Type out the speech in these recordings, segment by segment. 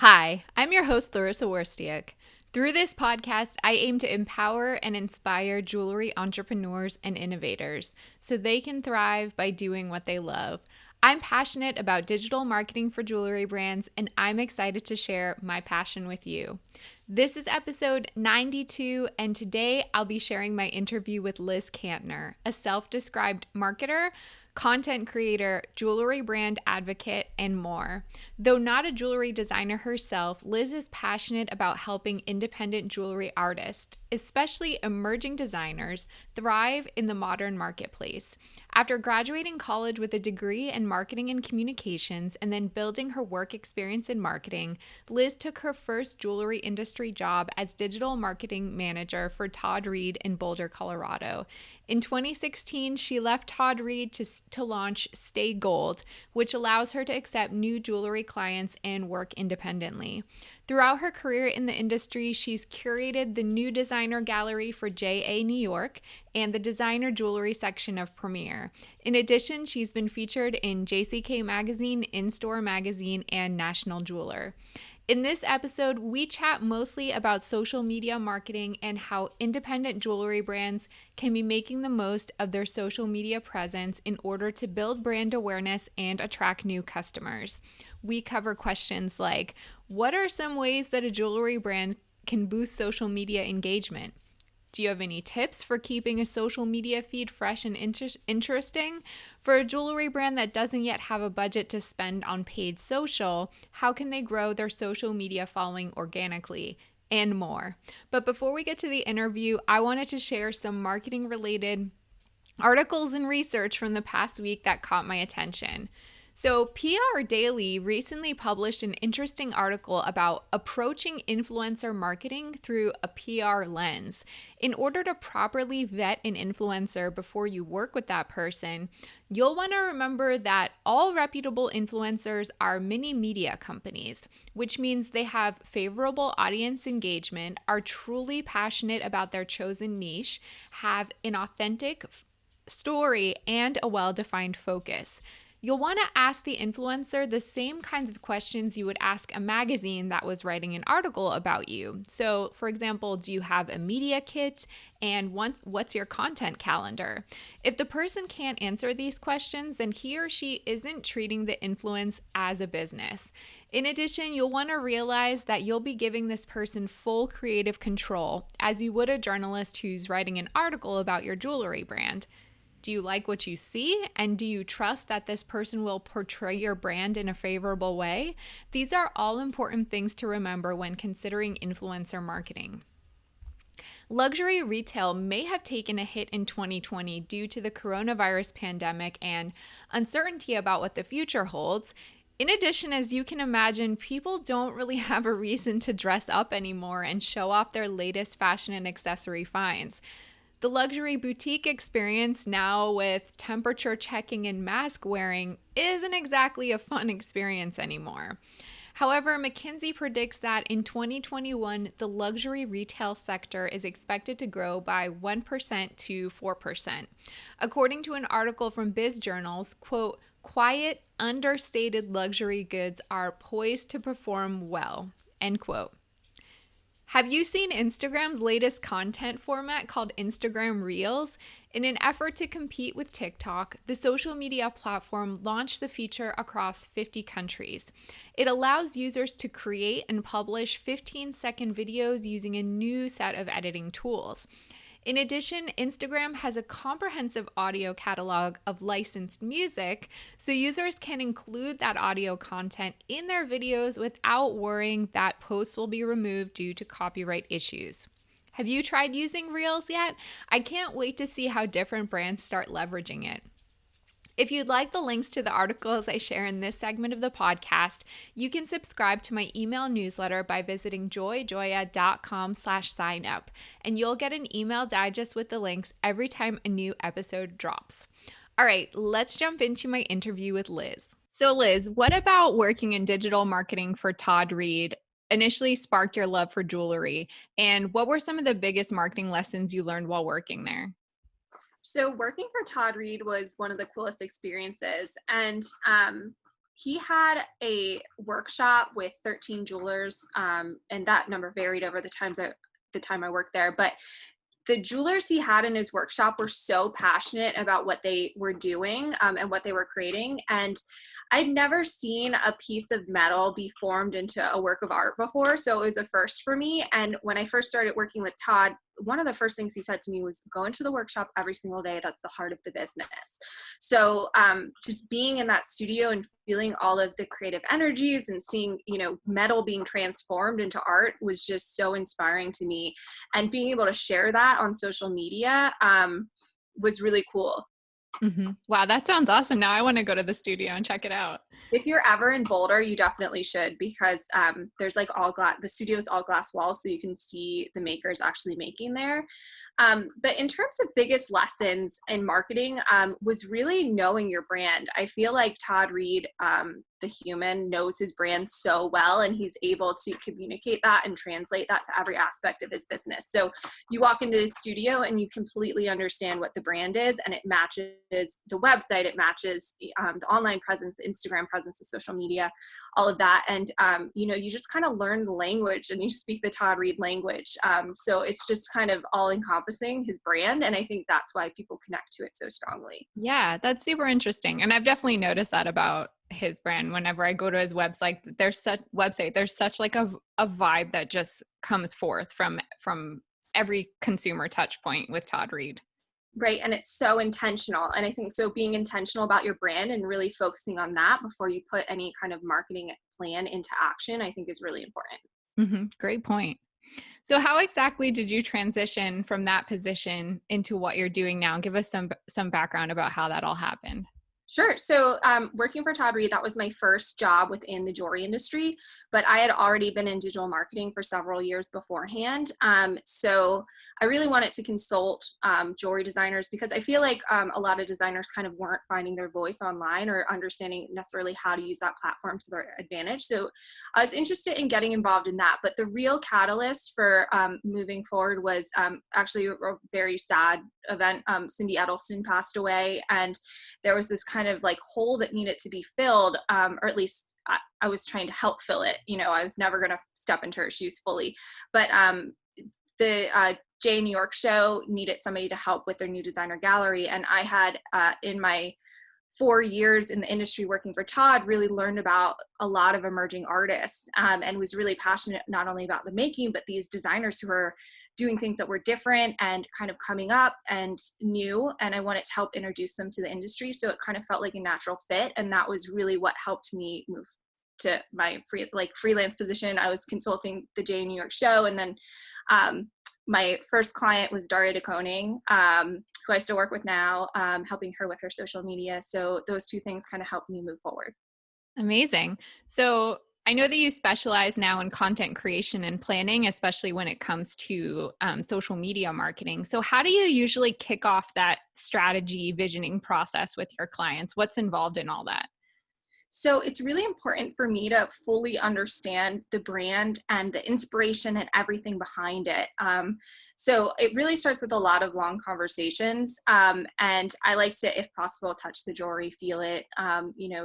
Hi, I'm your host, Larissa Worstiak. Through this podcast, I aim to empower and inspire jewelry entrepreneurs and innovators so they can thrive by doing what they love. I'm passionate about digital marketing for jewelry brands, and I'm excited to share my passion with you. This is episode 92, and today I'll be sharing my interview with Liz Kantner, a self described marketer, content creator, jewelry brand advocate, and more. Though not a jewelry designer herself, Liz is passionate about helping independent jewelry artists, especially emerging designers, thrive in the modern marketplace. After graduating college with a degree in marketing and communications and then building her work experience in marketing, Liz took her first jewelry industry job as digital marketing manager for Todd Reed in Boulder, Colorado. In 2016, she left Todd Reed to launch Stay Gold, which allows her to accept new jewelry clients and work independently. Throughout her career in the industry, she's curated the new designer gallery for JA New York and the designer jewelry section of Premiere. In addition, she's been featured in JCK Magazine, In-Store Magazine, and National Jeweler. In this episode, we chat mostly about social media marketing and how independent jewelry brands can be making the most of their social media presence in order to build brand awareness and attract new customers. We cover questions like, what are some ways that a jewelry brand can boost social media engagement? Do you have any tips for keeping a social media feed fresh and interesting? For a jewelry brand that doesn't yet have a budget to spend on paid social, how can they grow their social media following organically? And more. But before we get to the interview, I wanted to share some marketing related articles and research from the past week that caught my attention. So, PR Daily recently published an interesting article about approaching influencer marketing through a PR lens. In order to properly vet an influencer before you work with that person, you'll want to remember that all reputable influencers are mini media companies, which means they have favorable audience engagement, are truly passionate about their chosen niche, have an authentic story, and a well-defined focus. You'll want to ask the influencer the same kinds of questions you would ask a magazine that was writing an article about you. So, for example, do you have a media kit? And what's your content calendar? If the person can't answer these questions, then he or she isn't treating the influence as a business. In addition, you'll want to realize that you'll be giving this person full creative control, as you would a journalist who's writing an article about your jewelry brand. Do you like what you see? And do you trust that this person will portray your brand in a favorable way? These are all important things to remember when considering influencer marketing. Luxury retail may have taken a hit in 2020 due to the coronavirus pandemic and uncertainty about what the future holds. In addition, as you can imagine, people don't really have a reason to dress up anymore and show off their latest fashion and accessory finds. The luxury boutique experience now with temperature checking and mask wearing isn't exactly a fun experience anymore. However, McKinsey predicts that in 2021, the luxury retail sector is expected to grow by 1% to 4%. According to an article from Biz Journals, quote, quiet, understated luxury goods are poised to perform well, end quote. Have you seen Instagram's latest content format called Instagram Reels? In an effort to compete with TikTok, the social media platform launched the feature across 50 countries. It allows users to create and publish 15-second videos using a new set of editing tools. In addition, Instagram has a comprehensive audio catalog of licensed music, so users can include that audio content in their videos without worrying that posts will be removed due to copyright issues. Have you tried using Reels yet? I can't wait to see how different brands start leveraging it. If you'd like the links to the articles I share in this segment of the podcast, you can subscribe to my email newsletter by visiting joyjoya.com/sign up, and you'll get an email digest with the links every time a new episode drops. All right, let's jump into my interview with Liz. So Liz, what about working in digital marketing for Todd Reed initially sparked your love for jewelry? And what were some of the biggest marketing lessons you learned while working there? So working for Todd Reed was one of the coolest experiences. And He had a workshop with 13 jewelers, and that number varied over the time I worked there. But the jewelers he had in his workshop were so passionate about what they were doing, and what they were creating. And I'd never seen a piece of metal be formed into a work of art before. So it was a first for me. And when I first started working with Todd, one of the first things he said to me was go into the workshop every single day. That's the heart of the business. So just being in that studio and feeling all of the creative energies and seeing, metal being transformed into art was just so inspiring to me. And being able to share that on social media was really cool. Wow, that sounds awesome. Now I want to go to the studio and check it out. If you're ever in Boulder, you definitely should, because there's like all glass. The studio is all glass walls, so you can see the makers actually making there. But in terms of biggest lessons in marketing, was really knowing your brand. I feel like Todd Reed, the human, knows his brand so well, and he's able to communicate that and translate that to every aspect of his business. So you walk into his studio and you completely understand what the brand is, and it matches the website, it matches the online presence, the Instagram presence, the social media, all of that. And you just kind of learn the language and you speak the Todd Reed language. So it's just kind of all encompassing his brand, and I think that's why people connect to it so strongly. Yeah, that's super interesting. And I've definitely noticed that about his brand. Whenever I go to his there's such like a vibe that just comes forth from every consumer touch point with Todd Reed. Right. And it's so intentional. And I think so being intentional about your brand and really focusing on that before you put any kind of marketing plan into action, I think is really important. Great point. So how exactly did you transition from that position into what you're doing now? Give us some background about how that all happened. Sure. So, working for Todd Reed, that was my first job within the jewelry industry, but I had already been in digital marketing for several years beforehand. So I really wanted to consult jewelry designers, because I feel like a lot of designers kind of weren't finding their voice online or understanding necessarily how to use that platform to their advantage. So I was interested in getting involved in that. But the real catalyst for moving forward was actually a very sad event. Cindy Edelson passed away, and there was this kind of like hole that needed to be filled, or at least I was trying to help fill it. I was never going to step into her shoes fully, but the J New York show needed somebody to help with their new designer gallery, and I had in my 4 years in the industry working for Todd, really learned about a lot of emerging artists, and was really passionate not only about the making, but these designers who are doing things that were different and kind of coming up and new. And I wanted to help introduce them to the industry. So it kind of felt like a natural fit. And that was really what helped me move to my freelance position. I was consulting the J New York show. And then my first client was Daria de Koning, who I still work with now, helping her with her social media. So those two things kind of helped me move forward. Amazing. So I know that you specialize now in content creation and planning, especially when it comes to social media marketing. So how do you usually kick off that strategy visioning process with your clients? What's involved in all that? So it's really important for me to fully understand the brand and the inspiration and everything behind it. So it really starts with a lot of long conversations. And I like to, if possible, touch the jewelry, feel it,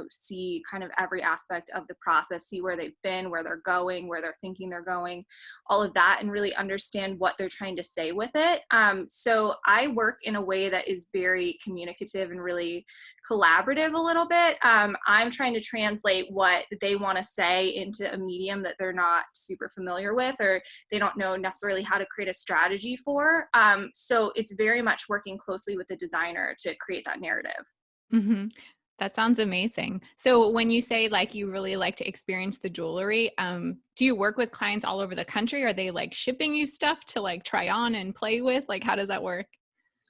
see kind of every aspect of the process, see where they've been, where they're going, where they're thinking they're going, all of that, and really understand what they're trying to say with it. So I work in a way that is very communicative and really collaborative a little bit. I'm trying to translate what they want to say into a medium that they're not super familiar with, or they don't know necessarily how to create a strategy for. So it's very much working closely with the designer to create that narrative. hmm That sounds amazing. So when you say like you really like to experience the jewelry, do you work with clients all over the country? Are they like shipping you stuff to like try on and play with? Like, how does that work?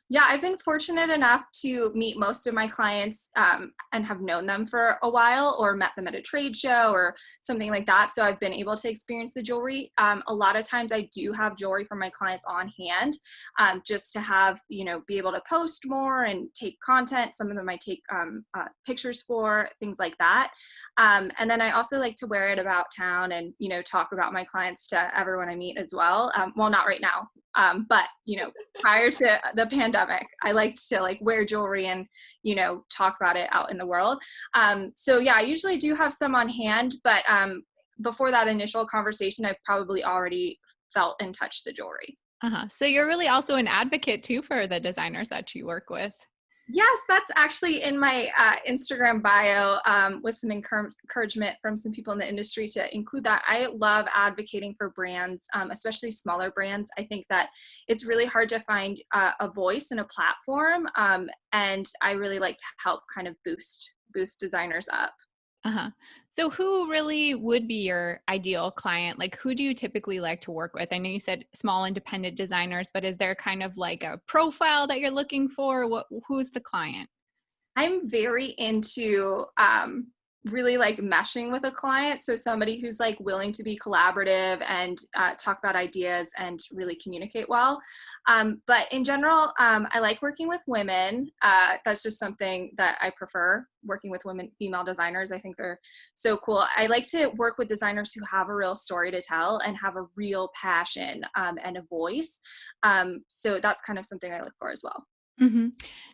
Yeah, I've been fortunate enough to meet most of my clients and have known them for a while, or met them at a trade show or something like that. So I've been able to experience the jewelry. A lot of times I do have jewelry for my clients on hand, just to have, be able to post more and take content. Some of them I take pictures for, things like that. And then I also like to wear it about town and, talk about my clients to everyone I meet as well. Well, not right now. But, prior to the pandemic, I liked to like wear jewelry and, talk about it out in the world. So yeah, I usually do have some on hand, but before that initial conversation, I've probably already felt and touched the jewelry. So you're really also an advocate too for the designers that you work with. Yes, that's actually in my Instagram bio, with some encouragement from some people in the industry to include that. I love advocating for brands, especially smaller brands. I think that it's really hard to find a voice and a platform, and I really like to help kind of boost designers up. Uh-huh. So who really would be your ideal client? Like who do you typically like to work with? I know you said small independent designers, but is there kind of like a profile that you're looking for? Who's the client? I'm very into really like meshing with a client. So somebody who's like willing to be collaborative and talk about ideas and really communicate well. But in general, I like working with women. That's just something that I prefer, working with women, female designers. I think they're so cool. I like to work with designers who have a real story to tell and have a real passion and a voice. So that's kind of something I look for as well. hmm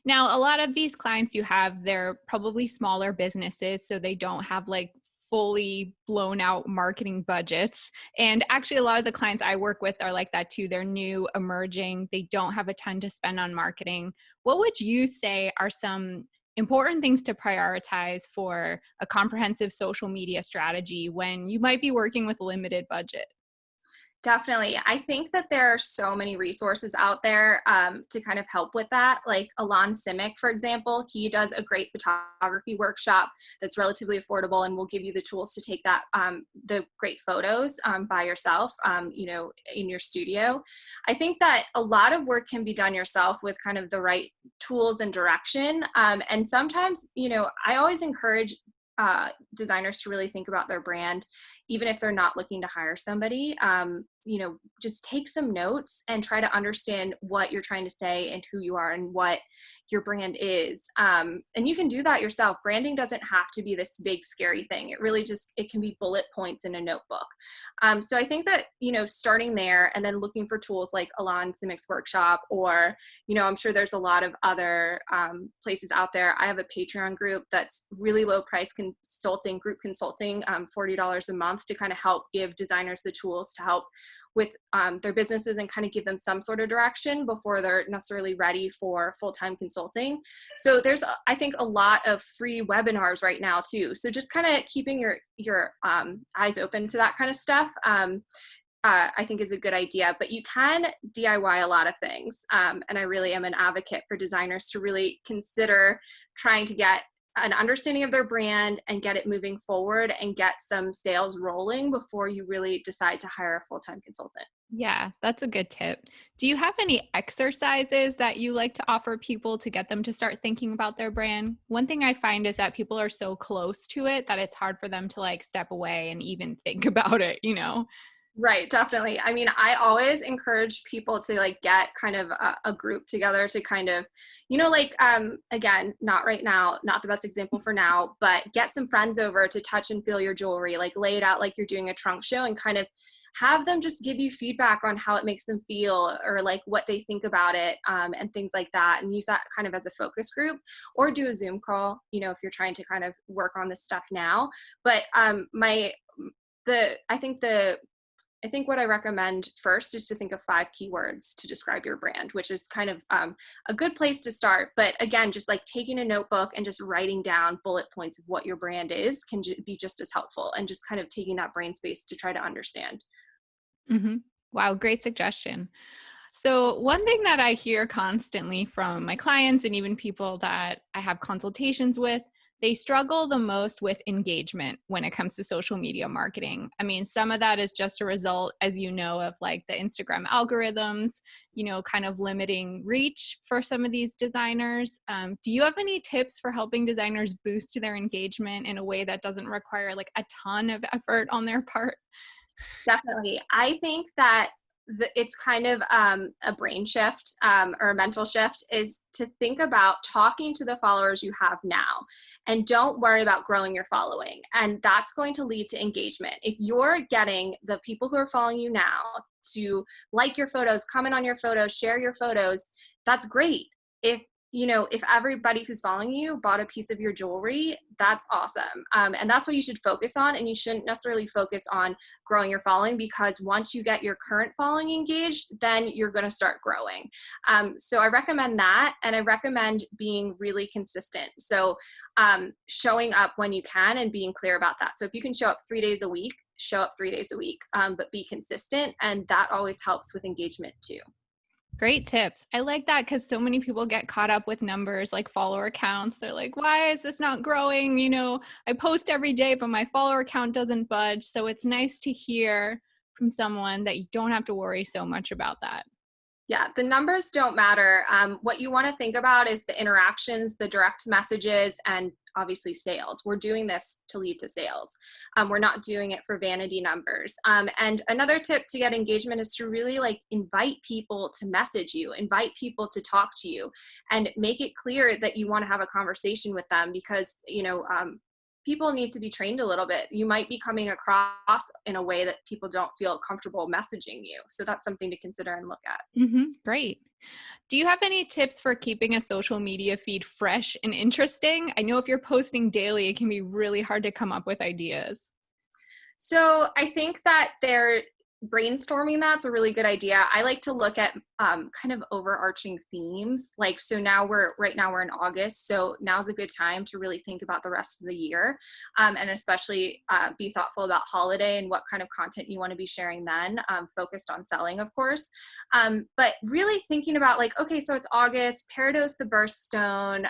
Now, a lot of these clients you have, they're probably smaller businesses, so they don't have like fully blown out marketing budgets. And actually, a lot of the clients I work with are like that too. They're new, emerging, they don't have a ton to spend on marketing. What would you say are some important things to prioritize for a comprehensive social media strategy when you might be working with limited budget? Definitely. I think that there are so many resources out there to kind of help with that. Like Alon Simic, for example, he does a great photography workshop that's relatively affordable and will give you the tools to take the great photos by yourself, in your studio. I think that a lot of work can be done yourself with kind of the right tools and direction. And sometimes, I always encourage designers to really think about their brand, even if they're not looking to hire somebody. Just take some notes and try to understand what you're trying to say and who you are and what your brand is. And you can do that yourself. Branding doesn't have to be this big, scary thing. It can be bullet points in a notebook. So I think that, starting there and then looking for tools like Alon Simic's workshop, or, I'm sure there's a lot of other places out there. I have a Patreon group that's really low price group consulting, $40 a month, to kind of help give designers the tools to help with their businesses and kind of give them some sort of direction before they're necessarily ready for full-time consulting. So there's, I think, a lot of free webinars right now too. So just kind of keeping your eyes open to that kind of stuff, I think is a good idea. But you can DIY a lot of things. And I really am an advocate for designers to really consider trying to get an understanding of their brand and get it moving forward and get some sales rolling before you really decide to hire a full-time consultant. Yeah, that's a good tip. Do you have any exercises that you like to offer people to get them to start thinking about their brand? One thing I find is that people are so close to it that it's hard for them to like step away and even think about it? Right, definitely. I mean, I always encourage people to like get kind of a group together to kind of, again, not right now, not the best example for now, but get some friends over to touch and feel your jewelry, like lay it out like you're doing a trunk show, and kind of have them just give you feedback on how it makes them feel, or like what they think about it, and things like that, and use that kind of as a focus group, or do a Zoom call, if you're trying to kind of work on this stuff now. But I think what I recommend first is to think of 5 keywords to describe your brand, which is kind of a good place to start. But again, just like taking a notebook and just writing down bullet points of what your brand is can be just as helpful, and just kind of taking that brain space to try to understand. hmm Wow, great suggestion. So, one thing that I hear constantly from my clients and even people that I have consultations with, they struggle the most with engagement when it comes to social media marketing. I mean, some of that is just a result, as you know, of like the Instagram algorithms, kind of limiting reach for some of these designers. Do you have any tips for helping designers boost their engagement in a way that doesn't require like a ton of effort on their part? Definitely. I think that it's kind of a brain shift or a mental shift, is to think about talking to the followers you have now, and don't worry about growing your following. And that's going to lead to engagement. If you're getting the people who are following you now to like your photos, comment on your photos, share your photos, that's great. If everybody who's following you bought a piece of your jewelry, that's awesome. And that's what you should focus on. And you shouldn't necessarily focus on growing your following, because once you get your current following engaged, then you're going to start growing. So I recommend that. And I recommend being really consistent. So showing up when you can and being clear about that. So if you can show up 3 days a week, show up 3 days a week, but be consistent. And that always helps with engagement too. Great tips. I like that because so many people get caught up with numbers like follower counts. They're like, why is this not growing? I post every day, but my follower count doesn't budge. So it's nice to hear from someone that you don't have to worry so much about that. Yeah, the numbers don't matter. What you want to think about is the interactions, the direct messages, and obviously sales. We're doing this to lead to sales. We're not doing it for vanity numbers. And another tip to get engagement is to really invite people to message you, invite people to talk to you, and make it clear that you want to have a conversation with them, because, people need to be trained a little bit. You might be coming across in a way that people don't feel comfortable messaging you. So that's something to consider and look at. Great. Do you have any tips for keeping a social media feed fresh and interesting? I know if you're posting daily, it can be really hard to come up with ideas. So I think that brainstorming that's a really good idea. I like to look at kind of overarching themes. So right now we're in August, so now's a good time to really think about the rest of the year, and especially be thoughtful about holiday and what kind of content you want to be sharing then, focused on selling, of course. But really thinking about okay, so it's August, Peridot's the birthstone,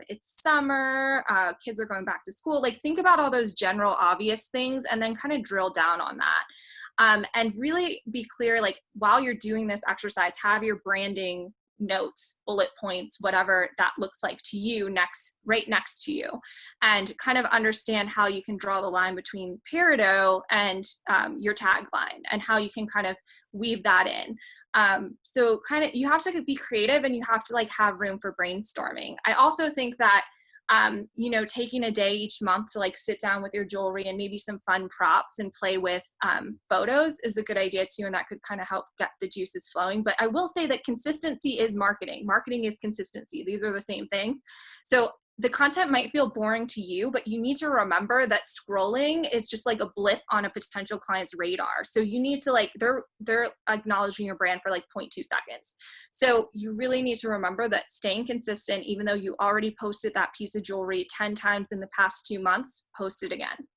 it's summer, kids are going back to school. Think about all those general obvious things and then kind of drill down on that. And really be clear, while you're doing this exercise, have your branding notes, bullet points, whatever that looks like to you right next to you, and kind of understand how you can draw the line between Peridot and your tagline, and how you can kind of weave that in. So kind of, you have to be creative, and you have to have room for brainstorming. I also think that taking a day each month to sit down with your jewelry and maybe some fun props and play with photos is a good idea too. And that could kind of help get the juices flowing. But I will say that consistency is marketing. Marketing is consistency. These are the same thing. So the content might feel boring to you, but you need to remember that scrolling is just a blip on a potential client's radar. So you need to they're acknowledging your brand for 0.2 seconds. So you really need to remember that staying consistent, even though you already posted that piece of jewelry 10 times in the past 2 months, post it again.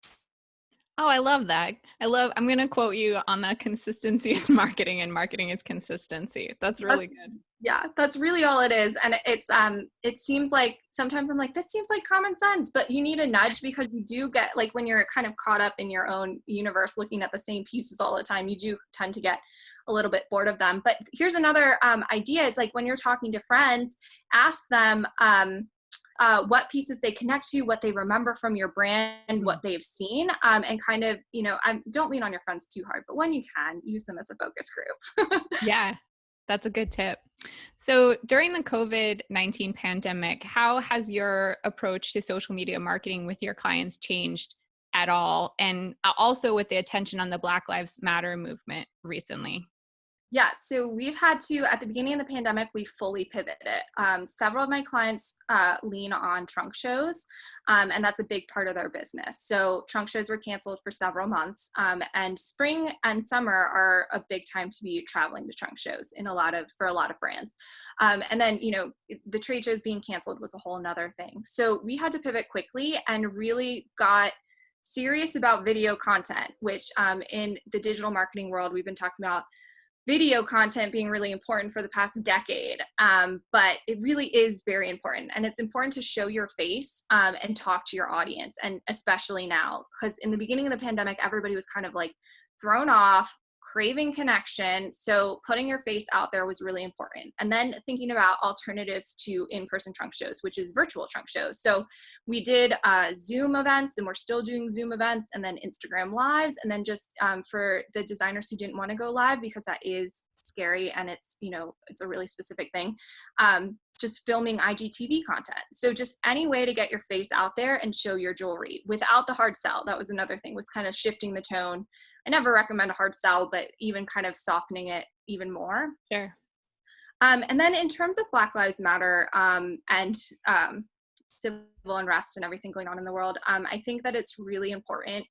Oh, I love that. I'm going to quote you on that: consistency is marketing and marketing is consistency. That's really good. Yeah, that's really all it is. And it seems like sometimes I'm this seems like common sense, but you need a nudge, because you do get when you're kind of caught up in your own universe looking at the same pieces all the time, you do tend to get a little bit bored of them. But here's another idea. It's when you're talking to friends, ask them what pieces they connect to, what they remember from your brand, what they've seen, and kind of, don't lean on your friends too hard, but when you can, use them as a focus group. Yeah, that's a good tip. So during the COVID-19 pandemic, how has your approach to social media marketing with your clients changed at all? And also with the attention on the Black Lives Matter movement recently? Yeah, so we've had to, at the beginning of the pandemic, we fully pivoted. Several of my clients lean on trunk shows, and that's a big part of their business. So trunk shows were canceled for several months, and spring and summer are a big time to be traveling to trunk shows for a lot of brands. And then, the trade shows being canceled was a whole nother thing. So we had to pivot quickly and really got serious about video content, which in the digital marketing world, we've been talking about video content being really important for the past decade, but it really is very important, and it's important to show your face and talk to your audience, and especially now, because in the beginning of the pandemic, everybody was kind of thrown off, craving connection. So putting your face out there was really important. And then thinking about alternatives to in-person trunk shows, which is virtual trunk shows. So we did Zoom events, and we're still doing Zoom events, and then Instagram lives. And then just for the designers who didn't want to go live, because that is scary and it's, you know, it's a really specific thing, just filming IGTV content. So just any way to get your face out there and show your jewelry without the hard sell. That was another thing, was kind of shifting the tone. I never recommend a hard sell, but even kind of softening it even more. Sure. And then in terms of Black Lives Matter and civil unrest and everything going on in the world, I think that it's really important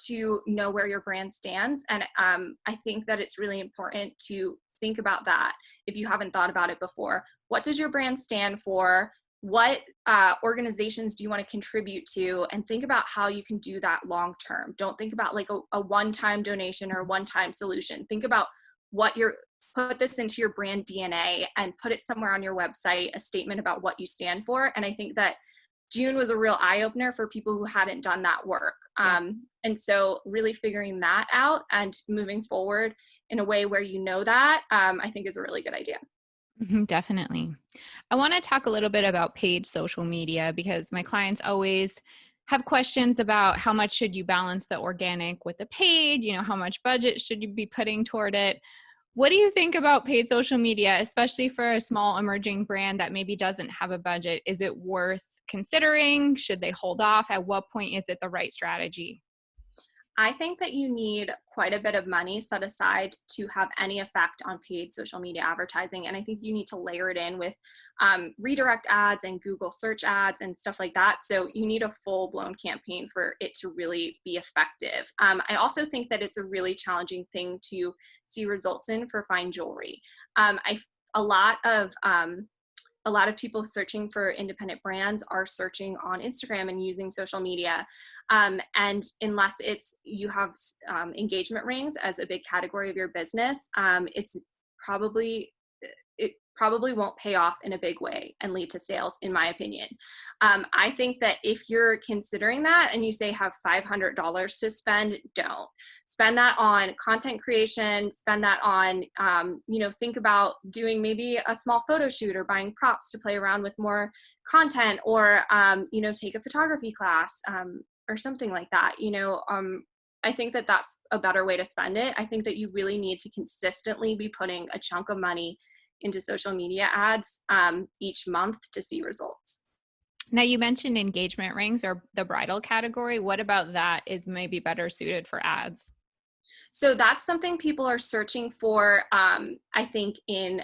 to know where your brand stands. And I think that it's really important to think about that if you haven't thought about it before. What does your brand stand for? What organizations do you want to contribute to? And think about how you can do that long term. Don't think about like a one-time donation or a one-time solution. Think about what you're, put this into your brand DNA and put it somewhere on your website, a statement about what you stand for. And I think that June was a real eye-opener for people who hadn't done that work. And so really figuring that out and moving forward in a way where you know that, I think is a really good idea. Definitely. I want to talk a little bit about paid social media, because my clients always have questions about how much should you balance the organic with the paid, you know, how much budget should you be putting toward it? What do you think about paid social media, especially for a small emerging brand that maybe doesn't have a budget? Is it worth considering? Should they hold off? At what point is it the right strategy? I think that you need quite a bit of money set aside to have any effect on paid social media advertising. And I think you need to layer it in with redirect ads and Google search ads and stuff like that. So you need a full-blown campaign for it to really be effective. I also think that it's a really challenging thing to see results in for fine jewelry. A lot of people searching for independent brands are searching on Instagram and using social media. And unless you have engagement rings as a big category of your business, it probably won't pay off in a big way and lead to sales, in my opinion. I think that if you're considering that and you say have $500 to spend, don't. Spend that on content creation, spend that on, think about doing maybe a small photo shoot or buying props to play around with more content, or, take a photography class or something like that. I think that that's a better way to spend it. I think that you really need to consistently be putting a chunk of money into social media ads each month to see results. Now, you mentioned engagement rings or the bridal category. What about that is maybe better suited for ads? So that's something people are searching for, I think, in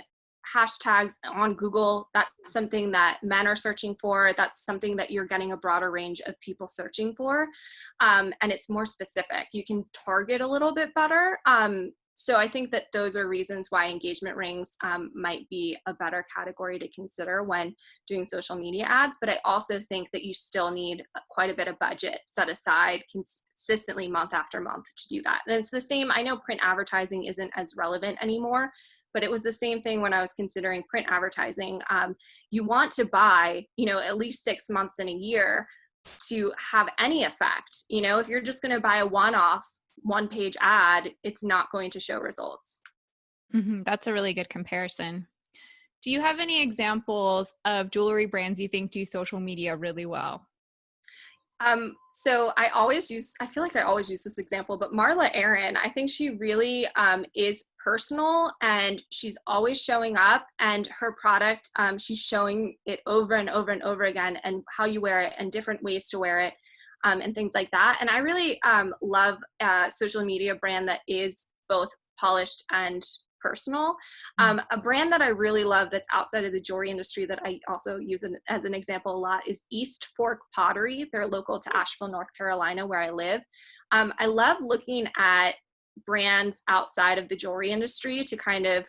hashtags on Google. That's something that men are searching for. That's something that you're getting a broader range of people searching for. And it's more specific. You can target a little bit better. So I think that those are reasons why engagement rings might be a better category to consider when doing social media ads. But I also think that you still need quite a bit of budget set aside consistently month after month to do that. And it's the same, I know print advertising isn't as relevant anymore, but it was the same thing when I was considering print advertising. You want to buy, at least 6 months in a year to have any effect. If you're just going to buy a one-page ad, it's not going to show results. That's a really good comparison. Do you have any examples of jewelry brands you think do social media really well? So I feel like I always use this example, but Marla Aaron, I think she really is personal, and she's always showing up, and her product, she's showing it over and over and over again, and how you wear it and different ways to wear it. And things like that. And I really love a social media brand that is both polished and personal. A brand that I really love that's outside of the jewelry industry that I also use as an example a lot is East Fork Pottery. They're local to Asheville, North Carolina, where I live. I love looking at brands outside of the jewelry industry to kind of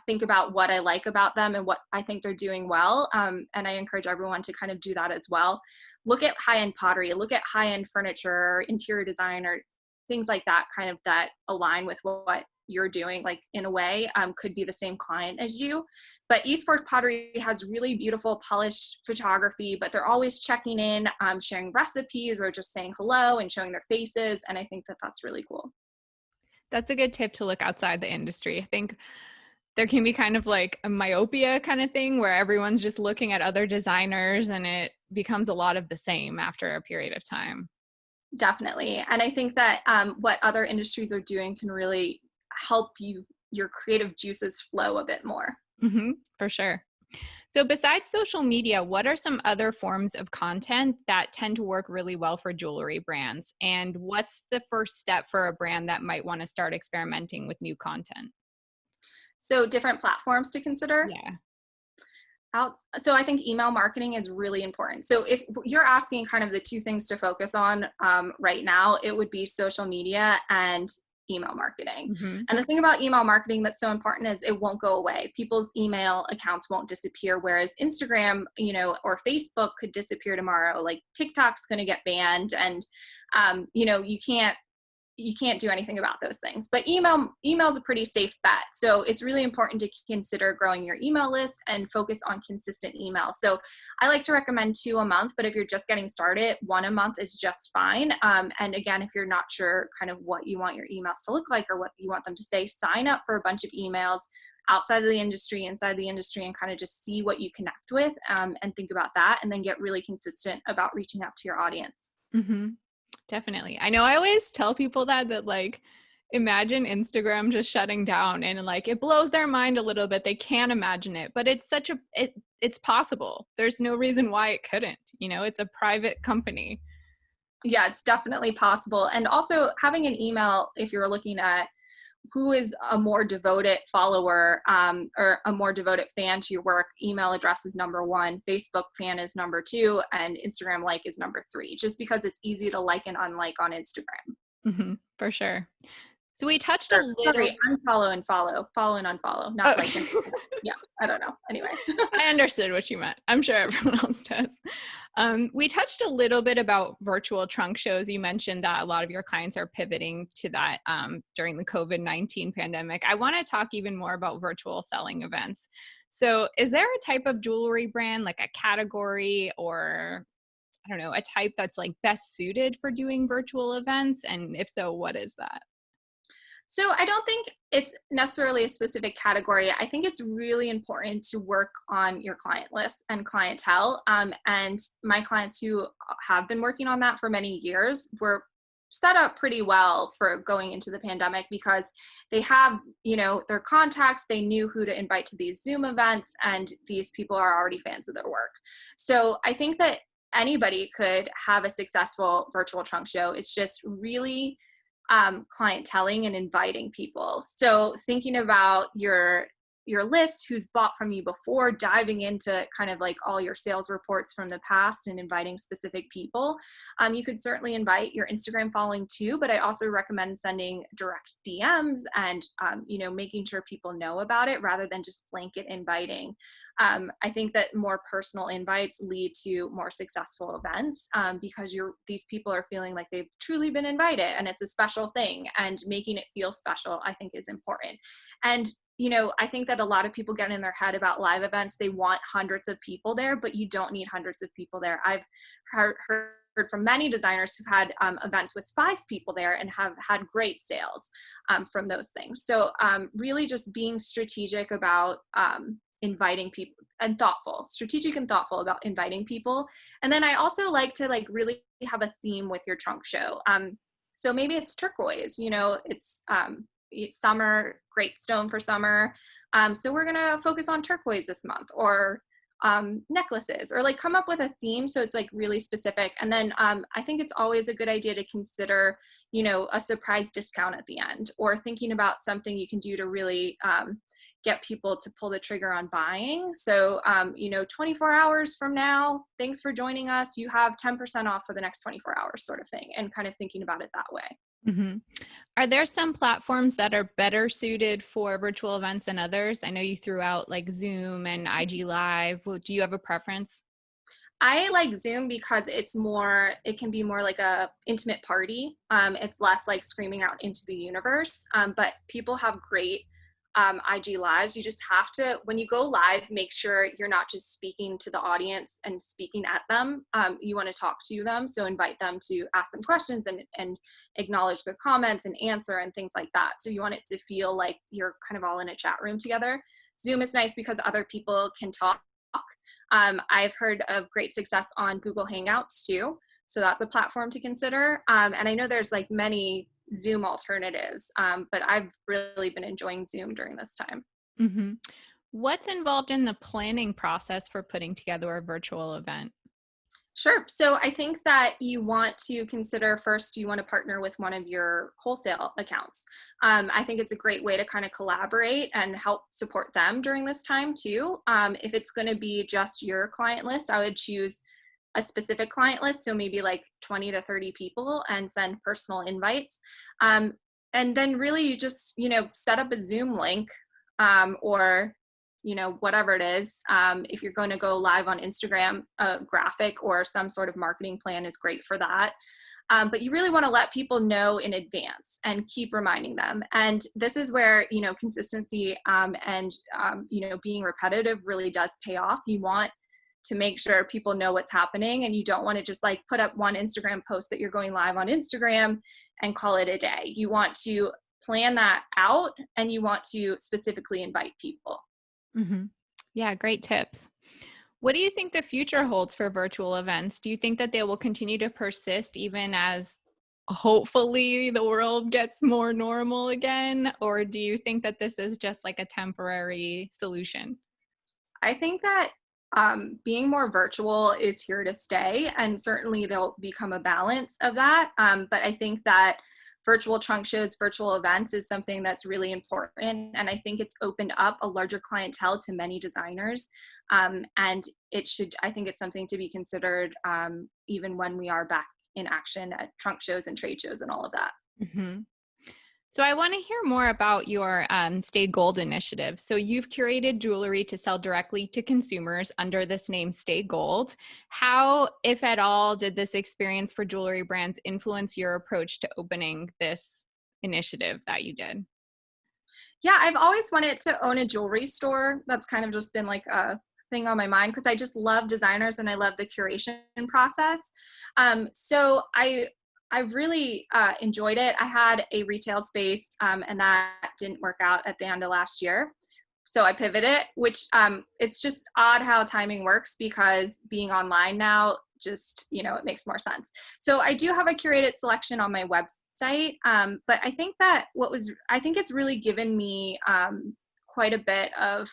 think about what I like about them and what I think they're doing well. And I encourage everyone to kind of do that as well. Look at high-end pottery, look at high-end furniture, interior design, or things like that, kind of that align with what you're doing, like in a way, could be the same client as you. But East Fork Pottery has really beautiful polished photography, but they're always checking in, sharing recipes or just saying hello and showing their faces. And I think that that's really cool. That's a good tip to look outside the industry. I think there can be kind of like a myopia kind of thing where everyone's just looking at other designers and it becomes a lot of the same after a period of time. Definitely. And I think that what other industries are doing can really help your creative juices flow a bit more. For sure. So, besides social media, what are some other forms of content that tend to work really well for jewelry brands? And what's the first step for a brand that might want to start experimenting with new content? So different platforms to consider. Yeah. So I think email marketing is really important. So if you're asking kind of the two things to focus on right now, it would be social media and email marketing. Hmm. And the thing about email marketing that's so important is it won't go away. People's email accounts won't disappear, whereas Instagram, or Facebook could disappear tomorrow. Like TikTok's going to get banned, and you can't do anything about those things. But email is a pretty safe bet. So it's really important to consider growing your email list and focus on consistent email. So I like to recommend 2 a month, but if you're just getting started, 1 a month is just fine. And again, if you're not sure kind of what you want your emails to look like or what you want them to say, sign up for a bunch of emails outside of the industry, inside the industry, and kind of just see what you connect with, and think about that, and then get really consistent about reaching out to your audience. Hmm. Definitely. I know I always tell people that like, imagine Instagram just shutting down and like it blows their mind a little bit. They can't imagine it, but it's possible. There's no reason why it couldn't. It's a private company. Yeah, it's definitely possible. And also having an email, if you're looking at who is a more devoted follower, or a more devoted fan to your work, email address is number 1, Facebook fan is number 2, and Instagram like is number 3, just because it's easy to like and unlike on Instagram. For sure. So we touched a Or, little. sorry, unfollow and follow and unfollow, not like and Oh. yeah, I don't know. Anyway. I understood what you meant. I'm sure everyone else does. We touched a little bit about virtual trunk shows. You mentioned that a lot of your clients are pivoting to that during the COVID-19 pandemic. I want to talk even more about virtual selling events. So, is there a type of jewelry brand, like a category, or I don't know, a type that's like best suited for doing virtual events? And if so, what is that? So I don't think it's necessarily a specific category. I think it's really important to work on your client list and clientele. And my clients who have been working on that for many years were set up pretty well for going into the pandemic, because they have, their contacts, they knew who to invite to these Zoom events, and these people are already fans of their work. So I think that anybody could have a successful virtual trunk show. It's just really clienteling and inviting people. So thinking about your list, who's bought from you before, diving into kind of like all your sales reports from the past and inviting specific people. You could certainly invite your Instagram following too, but I also recommend sending direct DMs and making sure people know about it rather than just blanket inviting. I think that more personal invites lead to more successful events, because these people are feeling like they've truly been invited and it's a special thing, and making it feel special, I think, is important. And I think that a lot of people get in their head about live events. They want hundreds of people there, but you don't need hundreds of people there. I've heard from many designers who've had events with 5 people there and have had great sales from those things. So really just being strategic about inviting people, and strategic and thoughtful about inviting people. And then I also like to really have a theme with your trunk show. So maybe it's turquoise, it's summer, great stone for summer. So we're going to focus on turquoise this month, or necklaces, or come up with a theme. So it's really specific. And then I think it's always a good idea to consider, a surprise discount at the end, or thinking about something you can do to really get people to pull the trigger on buying. So, 24 hours from now, thanks for joining us. You have 10% off for the next 24 hours, sort of thing, and kind of thinking about it that way. Hmm. Are there some platforms that are better suited for virtual events than others? I know you threw out like Zoom and IG Live. Do you have a preference? I like Zoom because it can be more like a intimate party. It's less like screaming out into the universe. But people have great IG lives, you just have to, when you go live, make sure you're not just speaking to the audience and speaking at them. You want to talk to them. So invite them to ask them questions and acknowledge their comments and answer and things like that. So you want it to feel like you're kind of all in a chat room together. Zoom is nice because other people can talk. I've heard of great success on Google Hangouts too. So that's a platform to consider. And I know there's like many Zoom alternatives, but I've really been enjoying Zoom during this time. Mm-hmm. What's involved in the planning process for putting together a virtual event? Sure. So I think that you want to consider first, you want to partner with one of your wholesale accounts. I think it's a great way to kind of collaborate and help support them during this time too. If it's going to be just your client list, I would choose a specific client list, so maybe like 20 to 30 people, and send personal invites. And then really you just, set up a Zoom link, or, whatever it is. If you're going to go live on Instagram, a graphic or some sort of marketing plan is great for that. But you really want to let people know in advance and keep reminding them. And this is where, consistency and, being repetitive really does pay off. You want to make sure people know what's happening, and you don't want to just like put up one Instagram post that you're going live on Instagram and call it a day. You want to plan that out, and you want to specifically invite people. Mm-hmm. Yeah, great tips. What do you think the future holds for virtual events? Do you think that they will continue to persist even as hopefully the world gets more normal again? Or do you think that this is just like a temporary solution? I think that being more virtual is here to stay, and certainly there'll become a balance of that. But I think that virtual trunk shows, virtual events is something that's really important, and I think it's opened up a larger clientele to many designers. And I think it's something to be considered even when we are back in action at trunk shows and trade shows and all of that. Mm-hmm. So I want to hear more about your Stay Gold initiative. So you've curated jewelry to sell directly to consumers under this name, Stay Gold. How, if at all, did this experience for jewelry brands influence your approach to opening this initiative that you did? Yeah, I've always wanted to own a jewelry store. That's kind of just been like a thing on my mind because I just love designers and I love the curation process. So I really enjoyed it. I had a retail space, and that didn't work out at the end of last year. So I pivoted, which it's just odd how timing works because being online now, just, it makes more sense. So I do have a curated selection on my website. But I think that I think it's really given me quite a bit of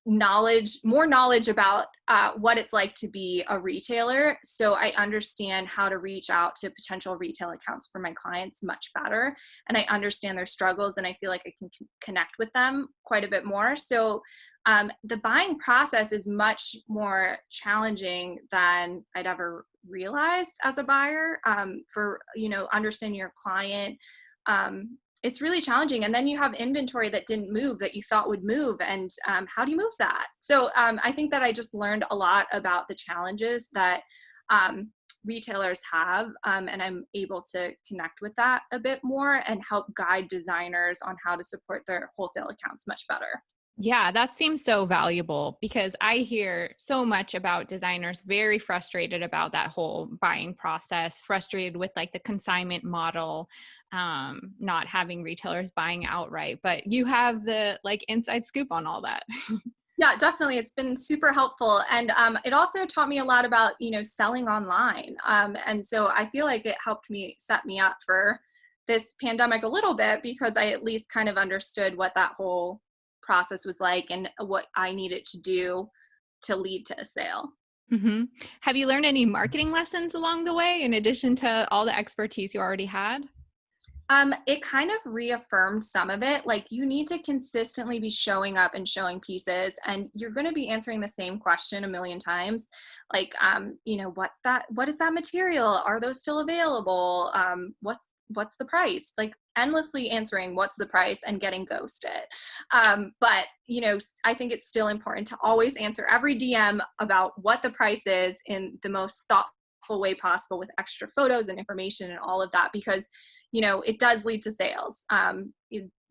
more knowledge about what it's like to be a retailer. So I understand how to reach out to potential retail accounts for my clients much better. And I understand their struggles, and I feel like I can connect with them quite a bit more. So the buying process is much more challenging than I'd ever realized as a buyer. For, understanding your client, it's really challenging. And then you have inventory that didn't move that you thought would move. And how do you move that? So I think that I just learned a lot about the challenges that retailers have. And I'm able to connect with that a bit more and help guide designers on how to support their wholesale accounts much better. Yeah, that seems so valuable because I hear so much about designers very frustrated about that whole buying process, frustrated with like the consignment model, not having retailers buying outright. But you have the like inside scoop on all that. Yeah, definitely. It's been super helpful. And it also taught me a lot about, selling online. And so I feel like it helped me set me up for this pandemic a little bit because I at least kind of understood what that whole process was like and what I needed to do to lead to a sale. Mm-hmm. Have you learned any marketing lessons along the way in addition to all the expertise you already had? It kind of reaffirmed some of it. Like you need to consistently be showing up and showing pieces, and you're going to be answering the same question a million times. Like, what is that material? Are those still available? What's the price? Like endlessly answering what's the price and getting ghosted. But I think it's still important to always answer every DM about what the price is in the most thoughtful way possible with extra photos and information and all of that, because it does lead to sales.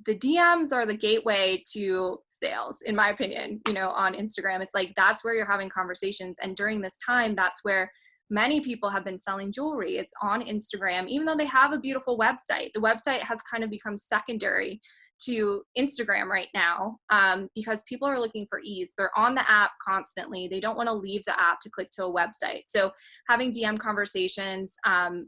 The DMs are the gateway to sales, in my opinion, on Instagram. It's like, that's where you're having conversations. And during this time, that's where many people have been selling jewelry. It's on Instagram, even though they have a beautiful website. The website has kind of become secondary to Instagram right now, because people are looking for ease. They're on the app constantly. They don't want to leave the app to click to a website. So having DM conversations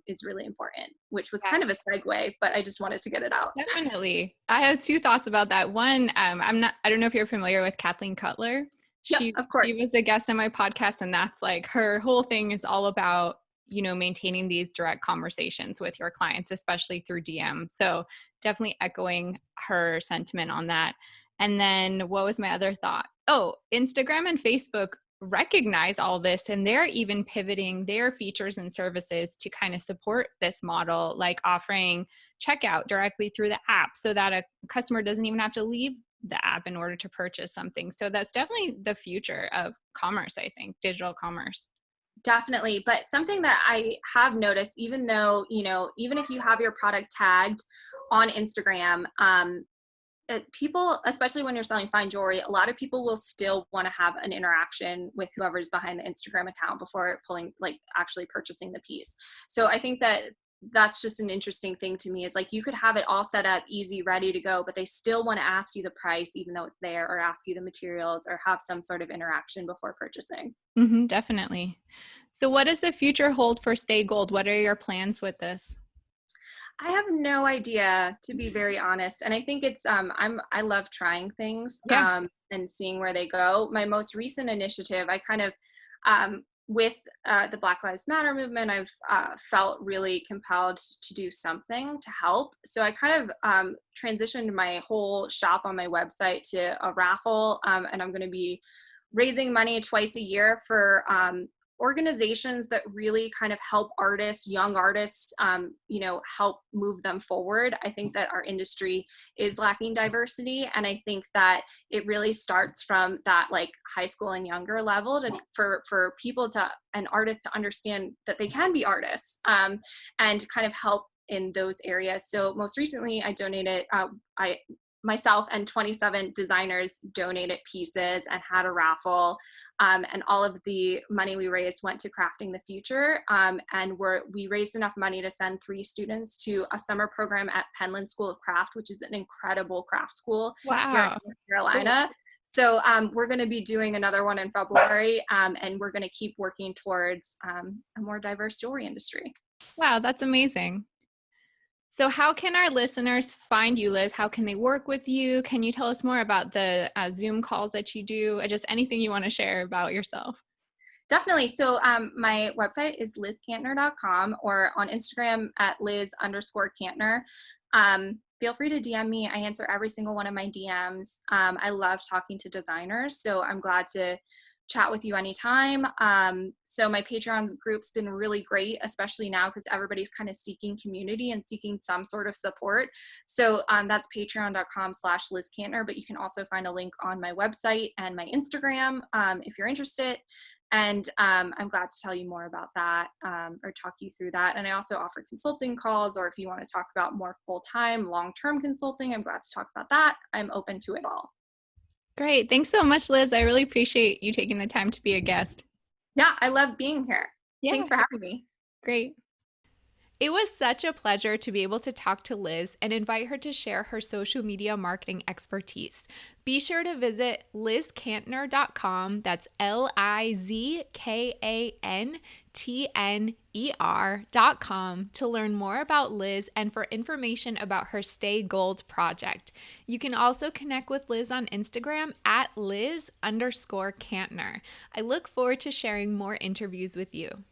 is really important, which was kind of a segue, but I just wanted to get it out. Definitely. I have two thoughts about that. One, I don't know if you're familiar with Kathleen Cutler. Yep, of course. She was a guest on my podcast, and that's like her whole thing is all about, maintaining these direct conversations with your clients, especially through DM. So definitely echoing her sentiment on that. And then what was my other thought? Oh, Instagram and Facebook recognize all this, and they're even pivoting their features and services to kind of support this model, like offering checkout directly through the app so that a customer doesn't even have to leave the app in order to purchase something. So that's definitely the future of commerce, I think, digital commerce. Definitely. But something that I have noticed, even though, even if you have your product tagged on Instagram, people, especially when you're selling fine jewelry, a lot of people will still want to have an interaction with whoever's behind the Instagram account before actually purchasing the piece. So I think that that's just an interesting thing to me, is like, you could have it all set up, easy, ready to go, but they still want to ask you the price, even though it's there, or ask you the materials, or have some sort of interaction before purchasing. Mm-hmm, definitely. So what does the future hold for Stay Gold? What are your plans with this? I have no idea, to be very honest. And I think it's, I love trying things, and seeing where they go. My most recent initiative, I kind of, with the Black Lives Matter movement, I've felt really compelled to do something to help. So I kind of transitioned my whole shop on my website to a raffle, and I'm going to be raising money twice a year for organizations that really kind of help artists, young artists, help move them forward. I think that our industry is lacking diversity, and I think that it really starts from that like high school and younger level for people and artists to understand that they can be artists, and kind of help in those areas. So most recently, I donated. Myself and 27 designers donated pieces and had a raffle, and all of the money we raised went to Crafting the Future, and we raised enough money to send 3 students to a summer program at Penland School of Craft, which is an incredible craft school here in North Carolina. Cool. So we're going to be doing another one in February, and we're going to keep working towards a more diverse jewelry industry. Wow, that's amazing. So how can our listeners find you, Liz? How can they work with you? Can you tell us more about the Zoom calls that you do? Just anything you want to share about yourself? Definitely. So my website is lizkantner.com, or on Instagram at Liz_Kantner. Feel free to DM me. I answer every single one of my DMs. I love talking to designers, so I'm glad to chat with you anytime. So my Patreon group's been really great, especially now because everybody's kind of seeking community and seeking some sort of support. So that's patreon.com/LizKantner, but you can also find a link on my website and my Instagram if you're interested. And I'm glad to tell you more about that, or talk you through that. And I also offer consulting calls, or if you want to talk about more full-time, long-term consulting, I'm glad to talk about that. I'm open to it all. Great. Thanks so much, Liz. I really appreciate you taking the time to be a guest. Yeah, I love being here. Yeah. Thanks for having me. Great. It was such a pleasure to be able to talk to Liz and invite her to share her social media marketing expertise. Be sure to visit lizkantner.com. That's LIZKANTNER.com to learn more about Liz and for information about her Stay Gold project. You can also connect with Liz on Instagram at Liz_Kantner. I look forward to sharing more interviews with you.